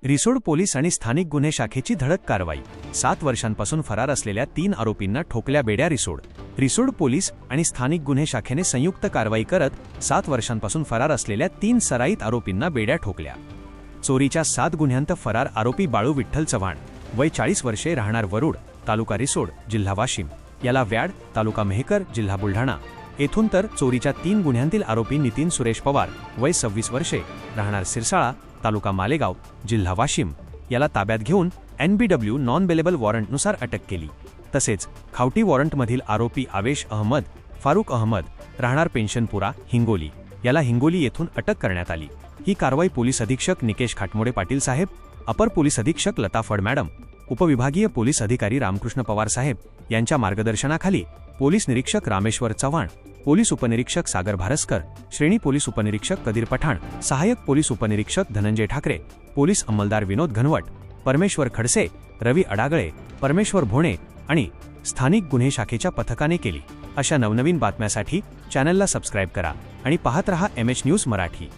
Risod police आणि स्थानिक गुन्हे शाखेची धडक कारवाई। 7 वर्षांपासून फरार असलेल्या 3 आरोपींना ठोकल्या बेड्या रिसोड पोलीस आणि स्थानिक गुन्हे शाखेने संयुक्त कारवाई करत 7 वर्षांपासून फरार असलेल्या 3 सराईत आरोपींना बेड्या ठोकल्या। चोरीच्या 7 गुन्ह्यांत फरार आरोपी बाळू विठ्ठल चव्हाण, वय 40 वर्षे, राहणार वरुड, तालुका रिसोड, जिल्हा वाशिम, याला व्याड, तालुका मेहकर, जिल्हा बुलढाणा येथून तर चोरीच्या 3 गुन्ह्यांतील आरोपी नितीन सुरेश पवार, वय 26 वर्षे, राहणार सिरसाळा, तालुका मालेगाव, जिल्हा वाशिम, याला ताब्यात घेऊन NBW नॉन बेलेबल वॉरंटनुसार अटक केली। तसेच खावटी वॉरंटमधील आरोपी आवेश अहमद, फारुक अहमद, राहणार पेन्शनपुरा, हिंगोली, याला हिंगोली येथून अटक करण्यात आली। ही कारवाई पोलीस अधीक्षक निकेश खाटमोडे पाटील साहेब, अपर पोलीस अधीक्षक लता फड मॅडम, उपविभागीय पोलीस अधिकारी रामकृष्ण पवार साहेब यांच्या मार्गदर्शनाखाली पोलीस निरीक्षक रामेश्वर चव्हाण, पोलीस उपनिरीक्षक सागर भारस्कर, श्रेणी पोलीस उपनिरीक्षक कदीर पठाण, सहाय्यक पोलीस उपनिरीक्षक धनंजय ठाकरे, पोलीस अंमलदार विनोद घनवट, परमेश्वर खडसे, रवी अडागळे, परमेश्वर भोणे आणि स्थानिक गुन्हे शाखेच्या पथकाने केली। अशा नवनवीन बातम्यासाठी चॅनलला सबस्क्राईब करा आणि पाहत रहा MH न्यूज मराठी।